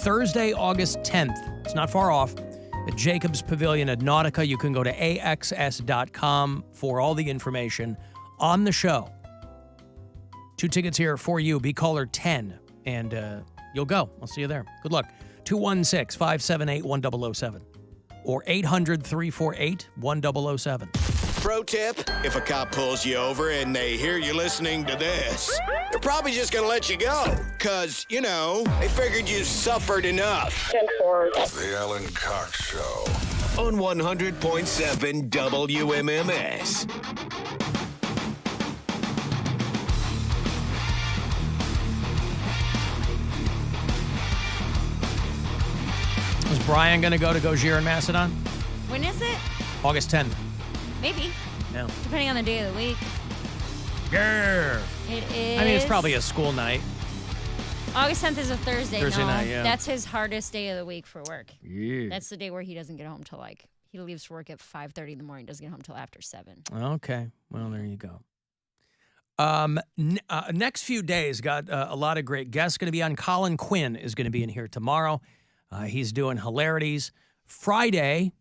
Thursday, August 10th. It's not far off. At Jacobs Pavilion at Nautica. You can go to axs.com for all the information on the show. 2 tickets here for you. Be caller 10, and you'll go. I'll see you there. Good luck. 216-578-1007 or 800-348-1007. Pro tip, if a cop pulls you over and they hear you listening to this, they're probably just going to let you go. Because, you know, they figured you suffered enough. The Alan Cox Show. On 100.7 WMMS. Is Brian going to go to Gojira in Macedon? When is it? August 10th. Maybe. No. Depending on the day of the week. Yeah. It is. I mean, it's probably a school night. August 10th is a Thursday. Thursday night, yeah. That's his hardest day of the week for work. Yeah. That's the day where he doesn't get home till he leaves for work at 5:30 in the morning, doesn't get home till after 7. Okay. Well, there you go. Next few days, got a lot of great guests going to be on. Colin Quinn is going to be in here tomorrow. He's doing hilarities. Friday,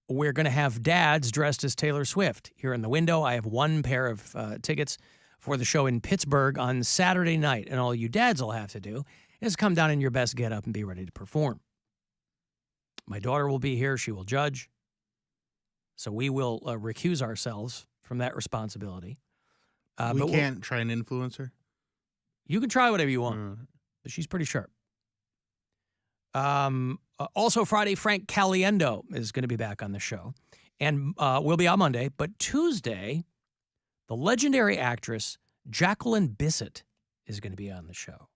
we're going to have dads dressed as Taylor Swift here in the window. I have one pair of tickets for the show in Pittsburgh on Saturday night. And all you dads will have to do is come down in your best getup and be ready to perform. My daughter will be here. She will judge. So we will recuse ourselves from that responsibility. We can't try and influence her? You can try whatever you want. But she's pretty sharp. Also Friday, Frank Caliendo is going to be back on the show. And we'll be on Monday. But Tuesday, the legendary actress Jacqueline Bisset is going to be on the show.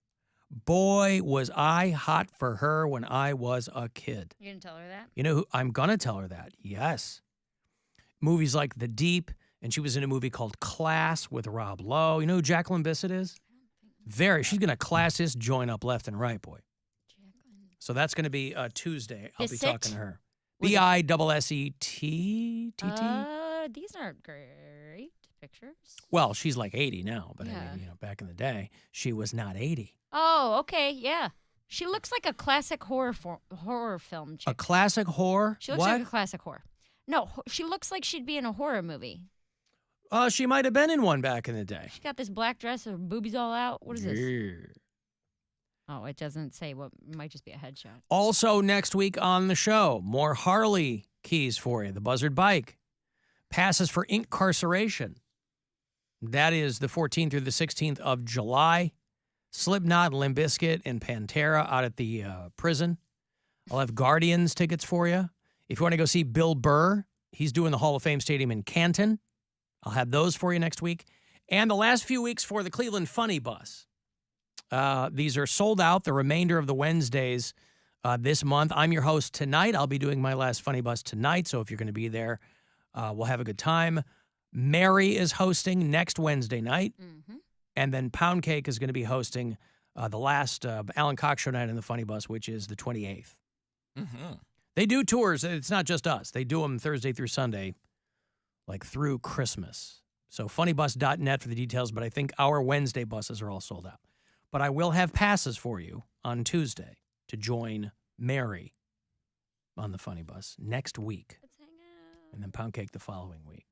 Boy, was I hot for her when I was a kid. You didn't tell her that? You know who? I'm going to tell her that. Yes. Movies like The Deep, and she was in a movie called Class with Rob Lowe. You know who Jacqueline Bisset is? She's going to class this joint up left and right, boy. So that's going to be Tuesday. I'll be talking to her. Bisset. These aren't great pictures. Well, she's like 80 now, but Yeah. I mean, back in the day, she was not 80. Oh, okay, yeah. She looks like a classic horror film chick. A classic horror? She looks like a classic horror. No, she looks like she'd be in a horror movie. She might have been in one back in the day. She got this black dress, her boobies all out. What is this? Yeah. Oh, it doesn't say what. It might just be a headshot. Also, next week on the show, more Harley keys for you. The Buzzard bike. Passes for incarceration. That is the 14th through the 16th of July. Slipknot, Limp Bizkit, and Pantera out at the prison. I'll have Guardians tickets for you. If you want to go see Bill Burr, he's doing the Hall of Fame Stadium in Canton. I'll have those for you next week. And the last few weeks for the Cleveland Funny Bus. These are sold out the remainder of the Wednesdays this month. I'm your host tonight. I'll be doing my last Funny Bus tonight, so if you're going to be there, we'll have a good time. Mary is hosting next Wednesday night, and then Poundcake is going to be hosting the last Alan Cox Show night in the Funny Bus, which is the 28th. They do tours. It's not just us. They do them Thursday through Sunday, like through Christmas. So funnybus.net for the details, but I think our Wednesday buses are all sold out. But I will have passes for you on Tuesday to join Mary on the Funny Bus next week. Let's hang out. And then Poundcake the following week.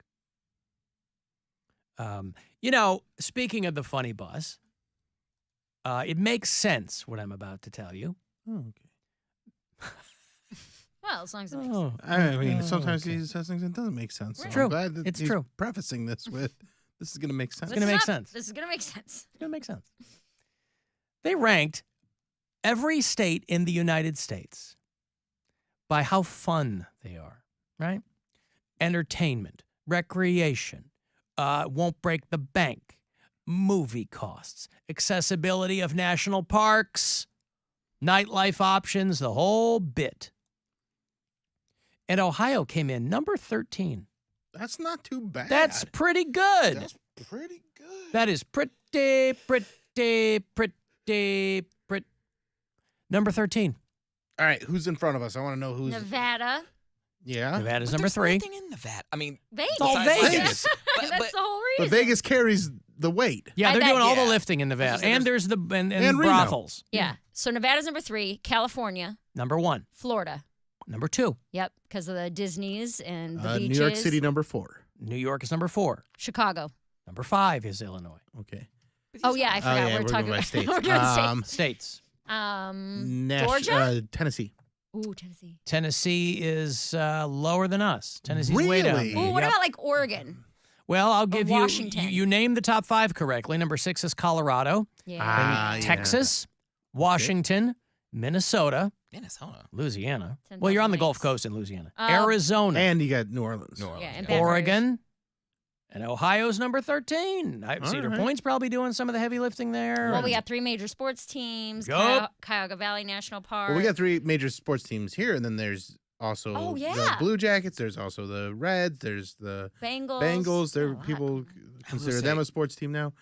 You know, speaking of the Funny Bus, it makes sense what I'm about to tell you. Oh, okay. Well, as long as it makes Oh, sense. I mean, sometimes he says things that doesn't make sense. So Right. True. I'm glad that It's he's true. prefacing this with, this is going to make sense. gonna make sense. This is going to make sense. it's going to make sense. They ranked every state in the United States by how fun they are, right? Entertainment, recreation, won't break the bank, movie costs, accessibility of national parks, nightlife options, the whole bit. And Ohio came in number 13. That's not too bad. That's pretty good. That's pretty good. That is pretty. Number 13. All right, who's in front of us? I want to know who's. Nevada. Yeah. Nevada's But number there's 3. nothing in Nevada. I mean, Vegas. all besides Vegas. But That's the whole reason. But Vegas carries the weight. Yeah, they're I bet- doing all the yeah. lifting in Nevada. And there's the and Reno. brothels. Yeah. So Nevada's number 3, California, Number 1. Florida. Number 2. Yep, because of the Disneys and the New beaches. York City, number 4. New York is number 4. Chicago. Number 5 is Illinois. Okay. Oh yeah, I forgot. yeah, we're we're talking going by about states. we're doing states. States. Georgia. Tennessee. Ooh, Tennessee. Tennessee is lower than us. Tennessee's way down. Really? there. Ooh, what Yep. about like Oregon? Well, I'll give you, Washington? you named the top 5 correctly. Number 6 is Colorado. Yeah. Ah, yeah. Texas, Washington, Minnesota, Minnesota. Louisiana. 10,000 Well, you're on the Gulf lakes. Coast in Louisiana. Oh. Arizona, And you got New Orleans. New Orleans. Yeah, and yeah. Baton Rouge. Oregon, and Ohio's number 13. All Cedar right. Point's probably doing some of the heavy lifting there. Well, we got 3 major sports teams. Yup. Cuyahoga Valley National Park. Well, we got 3 major sports teams here, and then there's also Oh, the yeah. Blue Jackets. There's also the Reds. There's the Bengals. Bengals. There Oh, wow. people I consider will them say- a sports team now,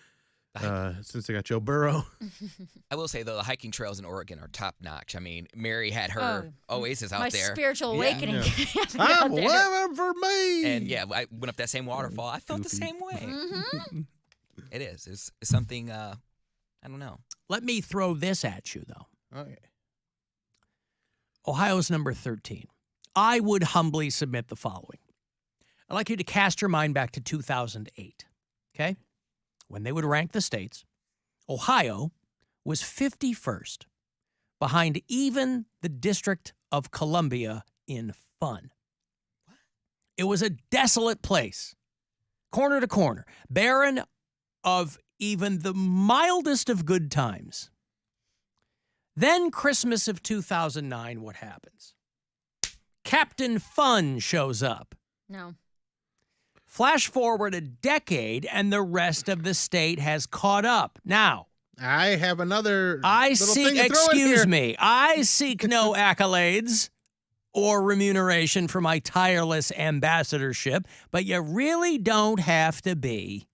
since they got Joe Burrow. I will say, though, the hiking trails in Oregon are top notch. I mean, Mary had her Oasis out My there. spiritual Yeah. awakening. I'm out there. living for me. And yeah, I went up that same waterfall. I felt the Goofy. same way. Mm-hmm. It is. It's something, I don't know. Let me throw this at you, though. Okay. Ohio's number 13. I would humbly submit the following. I'd like you to cast your mind back to 2008, okay? When they would rank the states, Ohio was 51st, behind even the District of Columbia in fun. It was a desolate place, corner to corner, barren of even the mildest of good times. Then Christmas of 2009, what happens? Captain Fun shows up. No. Flash forward a decade, and the rest of the state has caught up. Now, I have another. I little seek, thing to throw in excuse here. me, I seek no accolades or remuneration for my tireless ambassadorship, but you really don't have to be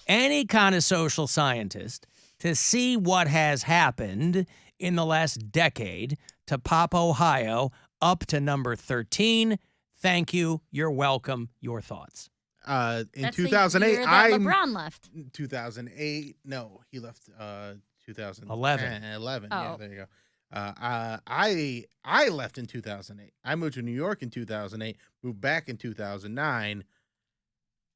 any kind of social scientist to see what has happened in the last decade to pop Ohio up to number 13. Thank you. You're welcome. Your thoughts. In That's 2008, the year that I'm LeBron left. 2008. No, he left 2011. 11. Yeah, Oh. there you go. I left in 2008. I moved to New York in 2008. Moved back in 2009,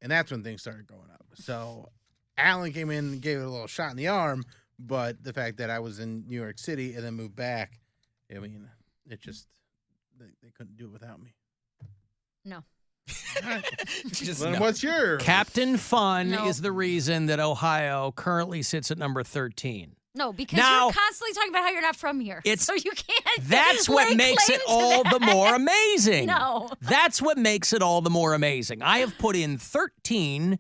and that's when things started going up. So Alan came in and gave it a little shot in the arm, but the fact that I was in New York City and then moved back, I mean, it just they couldn't do it without me. No. Just Then no. what's your Captain Fun No. is the reason that Ohio currently sits at number 13. No, because Now- you're constantly talking about how you're not from here. It's- so you can't. That's what lay makes claim it to all that. the more amazing. No. That's what makes it all the more amazing. I have put in 13,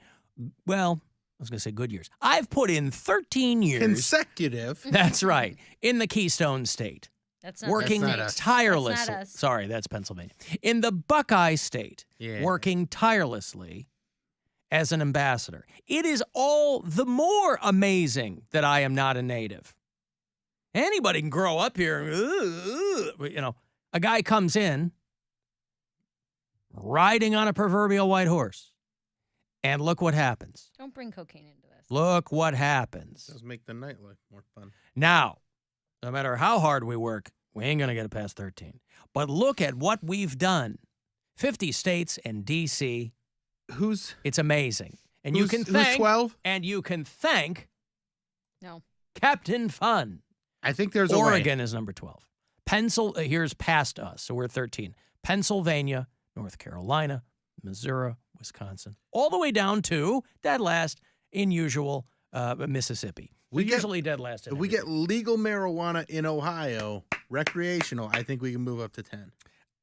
well, I was going to say good years. I've put in 13 years. consecutive? That's right. In the Keystone State. That's not Working That's not us. tirelessly. That's not us. Sorry, that's Pennsylvania. In the Buckeye State. Yeah. Working tirelessly as an ambassador. It is all the more amazing that I am not a native. Anybody can grow up here. A guy comes in riding on a proverbial white horse. And look what happens. Don't bring cocaine into this. Look what happens. Does make the night look more fun. Now, no matter how hard we work, we ain't going to get it past 13. But look at what we've done. 50 states and D.C. Who's It's amazing. And you can who's thank 12? and you can thank No. Captain Fun. I think there's a way. Oregon is number 12. Here's past us, so we're 13. Pennsylvania, North Carolina, Missouri, Wisconsin, all the way down to dead last in usual Mississippi. We get- usually dead last. in If we every- get legal marijuana in Ohio, recreational, I think we can move up to 10.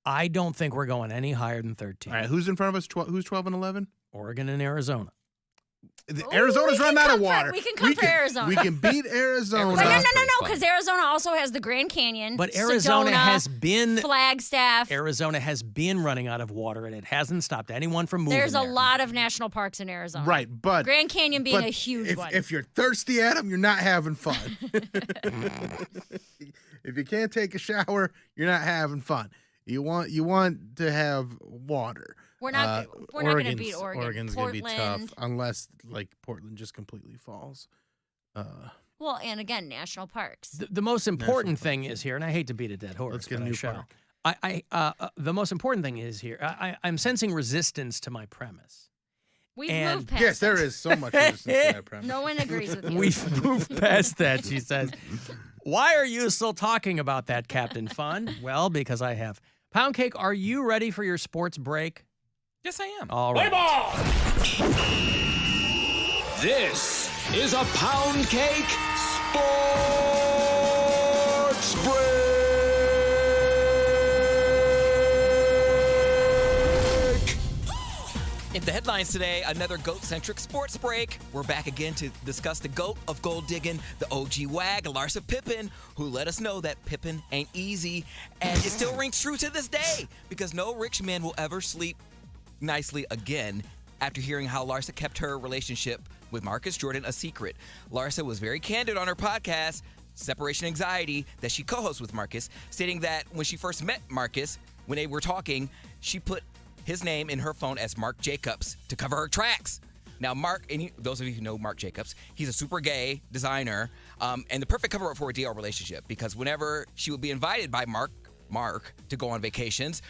I don't think we're going any higher than 13. All right, who's in front of us? Who's 12 and 11? Oregon and Arizona. Arizona's we run can out of come for- water. we can come for Arizona. We can beat Arizona. But no, Arizona's pretty because fun. Arizona also has the Grand Canyon. But Arizona Sedona, has been Flagstaff. Arizona has been running out of water, and it hasn't stopped anyone from moving. There's a there. lot of national parks in Arizona. Right, but Grand Canyon being but a huge if, one. If you're thirsty at them, you're not having fun. If you can't take a shower, you're not having fun. You want to have water. We're not going to beat Oregon. Oregon's going to be tough unless like Portland just completely falls. Well, and again, national parks. The most important thing is here, and I hate to beat a dead horse. Let's get a but new I shall. park. The most important thing is here. I'm sensing resistance to my premise. We've And- moved past Yes, there it. is so much resistance to that premise. No one agrees with you. We've moved past that, she says. Why are you still talking about that, Captain Fun? Well, because I have. Poundcake, are you ready for your sports break? Yes, I am. All right. This is a Poundcake Sports Break. In the headlines today, another GOAT-centric sports break. We're back again to discuss the GOAT of gold digging, the OG wag, Larsa Pippen, who let us know that Pippen ain't easy, and it still rings true to this day because no rich man will ever sleep nicely again after hearing how Larsa kept her relationship with Marcus Jordan a secret. Larsa was very candid on her podcast, Separation Anxiety, that she co-hosts with Marcus, stating that when she first met Marcus, when they were talking, she put his name in her phone as Mark Jacobs to cover her tracks. Now, Mark, and those of you who know Mark Jacobs, he's a super gay designer and the perfect cover-up for a DL relationship because whenever she would be invited by Mark to go on vacations,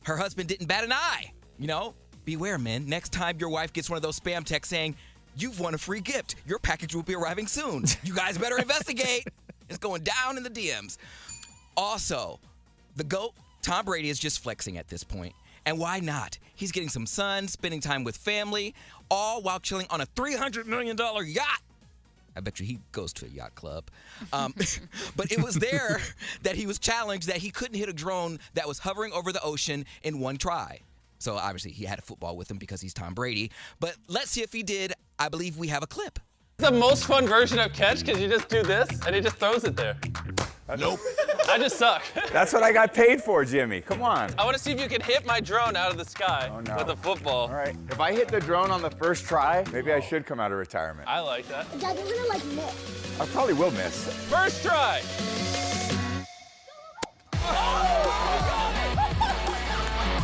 her husband didn't bat an eye. You know, beware, men. Next time your wife gets one of those spam texts saying, "You've won a free gift. Your package will be arriving soon. You guys better investigate." It's going down in the DMs. Also, the GOAT, Tom Brady, is just flexing at this point. And why not? He's getting some sun, spending time with family, all while chilling on a $300 million yacht. I bet you he goes to a yacht club. But it was there that he was challenged that he couldn't hit a drone that was hovering over the ocean in one try. So obviously he had a football with him because he's Tom Brady. But let's see if he did. I believe we have a clip. It's the most fun version of catch because you just do this and he just throws it there. Nope. I just suck. That's what I got paid for, Jimmy. Come on. I want to see if you can hit my drone out of the sky with a football. All right. If I hit the drone on the first try, maybe I should come out of retirement. I like that. Dad, you're gonna like miss. I probably will miss. First try.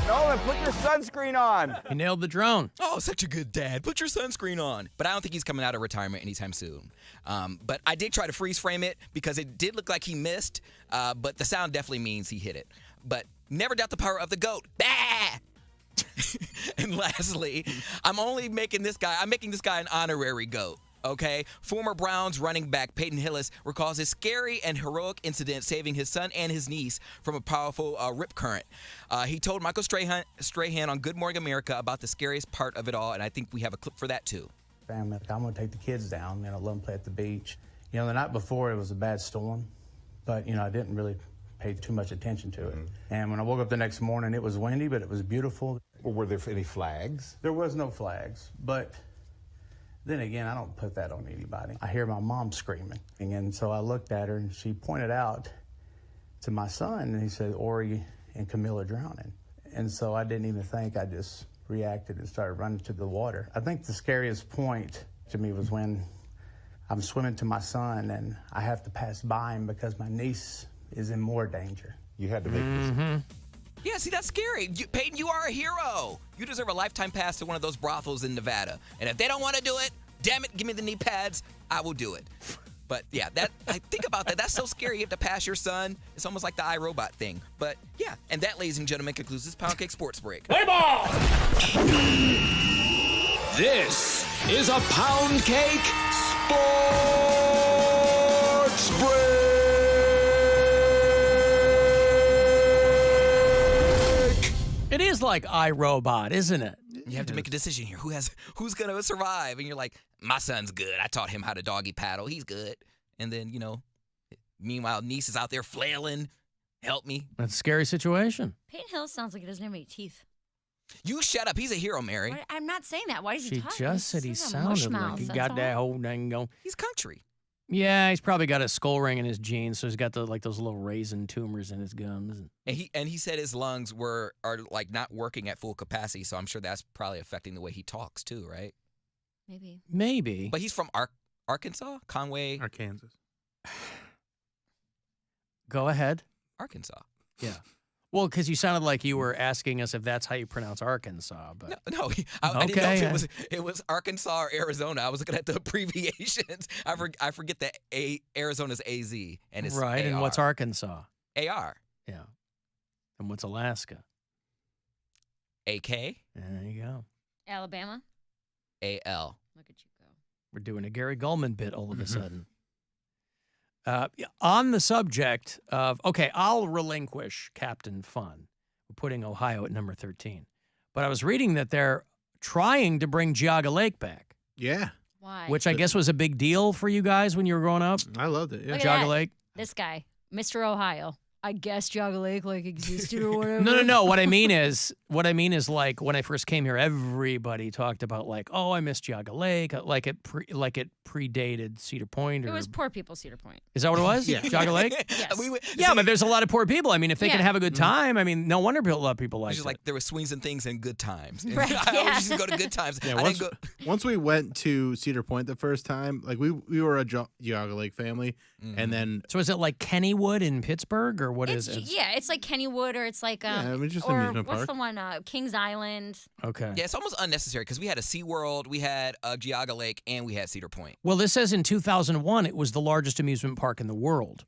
Nolan, put your sunscreen on. He nailed the drone. Oh, such a good dad. Put your sunscreen on. But I don't think he's coming out of retirement anytime soon. But I did try to freeze frame it because it did look like he missed, but the sound definitely means he hit it. But never doubt the power of the GOAT. Bah! And lastly, I'm making this guy an honorary GOAT. Okay, former Browns running back Peyton Hillis recalls his scary and heroic incident saving his son and his niece from a powerful rip current. He told Michael Strahan on Good Morning America about the scariest part of it all, and I think we have a clip for that too. Family, I'm going to take the kids down, let them play at the beach. The night before it was a bad storm, but, I didn't really pay too much attention to it. And when I woke up the next morning, it was windy, but it was beautiful. Well, were there any flags? There was no flags, but then again, I don't put that on anybody. I hear my mom screaming, and so I looked at her, and she pointed out to my son, and he said, "Ori and Camille are drowning." And so I didn't even think. I just reacted and started running to the water. I think the scariest point to me was when I'm swimming to my son, and I have to pass by him because my niece is in more danger. You had to make this. Yeah, see, that's scary. Peyton, you are a hero. You deserve a lifetime pass to one of those brothels in Nevada. And if they don't want to do it, damn it, give me the knee pads. I will do it. But yeah, I think about that. That's so scary. You have to pass your son. It's almost like the iRobot thing. But yeah, and that, ladies and gentlemen, concludes this Poundcake Sports Break. Play ball! This is a Poundcake Sports Break. It is like iRobot, isn't it? You have to make a decision here. Who's going to survive? And you're like, my son's good. I taught him how to doggy paddle. He's good. And then, meanwhile, niece is out there flailing. Help me. That's a scary situation. Peyton Hill sounds like he doesn't have any teeth. You shut up. He's a hero, Mary. I'm not saying that. Why is he She talking? just said he He's a sounded like mushmouth, he that's got all. that whole dang going. He's country. Yeah, he's probably got a skull ring in his jeans, so he's got those little raisin tumors in his gums. And he said his lungs are like not working at full capacity, so I'm sure that's probably affecting the way he talks too, right? Maybe. But he's from Arkansas, Conway, Arkansas. Go ahead. Arkansas. Yeah. Well, because you sounded like you were asking us if that's how you pronounce Arkansas. But No, I didn't know if it was Arkansas or Arizona. I was looking at the abbreviations. I forget that Arizona's AZ and it's right. AR. And what's Arkansas? AR. Yeah. And what's Alaska? AK. There you go. Alabama. AL. Look at you go. We're doing a Gary Gulman bit all of a sudden. On the subject of, okay, I'll relinquish Captain Fun. We're putting Ohio at number 13. But I was reading that they're trying to bring Geauga Lake back. Yeah. Why? Which I guess was a big deal for you guys when you were growing up. I loved it. Yeah. Look at Geauga that. Lake. This guy, Mr. Ohio. I guess Geauga Lake existed or whatever. No. What I mean is like when I first came here, everybody talked about like, oh, I miss Geauga Lake, like it predated Cedar Point. Or, It was poor people Cedar Point. is that what it was? Yeah. Geauga Lake. Yes. But there's a lot of poor people. I mean, if they can Yeah. have a good time, I mean, no wonder a lot of people like It's it. just like there were swings and things and good times. And Right, I yeah. always used to go to good times. Yeah, I didn't go. once we went to Cedar Point the first time, like we were a Geauga Lake family, and then So is it like Kennywood in Pittsburgh, or what is it? Yeah, it's like Kennywood, or it's like I mean, just or amusement what's park. the one? Kings Island. Okay. Yeah, it's almost unnecessary because we had a SeaWorld, we had a Geauga Lake, and we had Cedar Point. Well, this says in 2001 it was the largest amusement park in the world.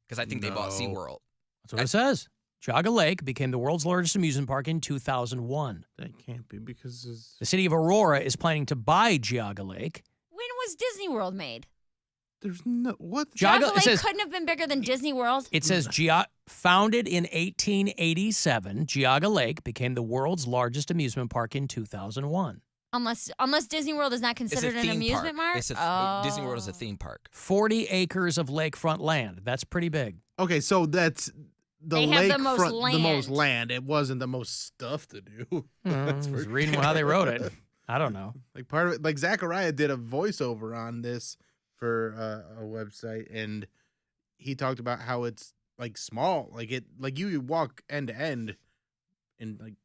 Because I think they bought No. SeaWorld. That's what it says. Geauga Lake became the world's largest amusement park in 2001. that can't be because The city of Aurora is planning to buy Geauga Lake. When was Disney World made? there's no what. Geauga- Geauga it Lake says- couldn't have been bigger than Disney World. It says founded in 1887, Geauga Lake became the world's largest amusement park in 2001. Unless Disney World is not It's a considered an theme amusement park. park. Disney World is a theme park. 40 acres of lakefront land. That's pretty big. Okay, so that's the They have the lakefront, most the most land. land. It wasn't the most stuff to do. I That's was for reading sure. how they wrote it. I don't know. Like part of it, like Zachariah did a voiceover on this for a website, and he talked about how it's like small, like you walk end to end, and like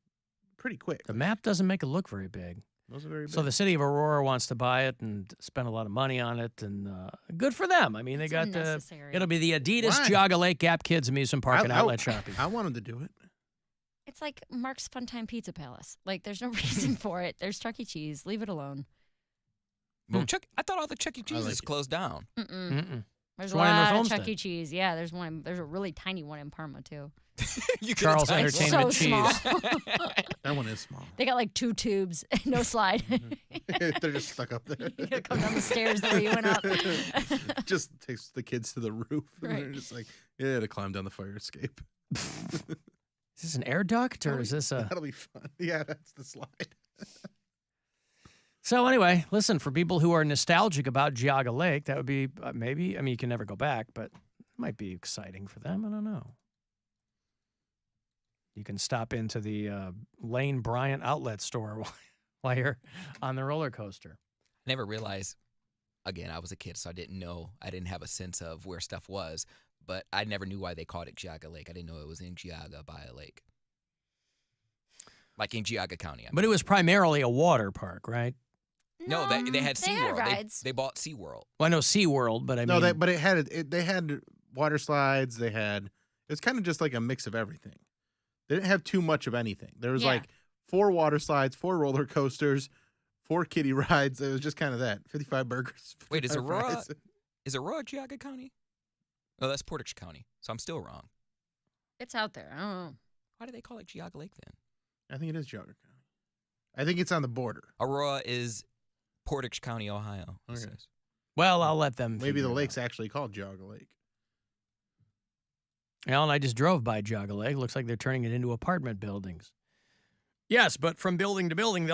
pretty quick. The map doesn't make it look very big. Wasn't very big. So the city of Aurora wants to buy it and spend a lot of money on it, and good for them. I mean, they It's got unnecessary. it'll be the Adidas Why? Geauga Lake Gap Kids Amusement Park and Outlet Shopping. I wanted to do it. It's like Mark's Funtime Pizza Palace. Like, there's no reason for it. There's Chuck E. Cheese. Leave it alone. Well, I thought all the Chuck E. I Cheese's like it. closed down. Mm-mm. Mm-mm. There's There's a one in North lot of Chuck Olmsted. E. Cheese. Yeah, there's one. There's a really tiny one in Parma too. You could've Charles done Entertainment so Cheese. small. That one is small. They got like 2 tubes, no slide. They're just stuck up there. You gotta come down the stairs the way you went up. Just takes the kids to the roof, and Right. they're just like, yeah, to climb down the fire escape. Is this an air duct or is this a? That'll be fun. Yeah, that's the slide. So anyway, listen, for people who are nostalgic about Geauga Lake, that would be maybe. I mean, you can never go back, but it might be exciting for them. I don't know. You can stop into the Lane Bryant outlet store while you're on the roller coaster. Never realized, again, I was a kid, so I didn't know. I didn't have a sense of where stuff was, but I never knew why they called it Geauga Lake. I didn't know it was in Geauga by a lake. Like in Geauga County. But it was primarily a water park, right? No, they had They SeaWorld. rides. They bought SeaWorld. Well, I know SeaWorld, but I mean, No, but they had water slides. It was kind of just like a mix of everything. They didn't have too much of anything. There was Yeah. like 4 water slides, 4 roller coasters, 4 kiddie rides. It was just kind of that. 55 burgers. Wait, is 55 Aurora fries. Geauga County? Oh, that's Portage County, so I'm still wrong. It's out there. I don't know. Why do they call it Geauga Lake then? I think it is Geauga County. I think it's on the border. Aurora is Portage County, Ohio. it Okay. says. well, I'll let them. Maybe figure the it lake's out. actually called Geauga Lake. Alan, I just drove by Geauga Lake. Looks like they're turning it into apartment buildings. Yes, but from building to building,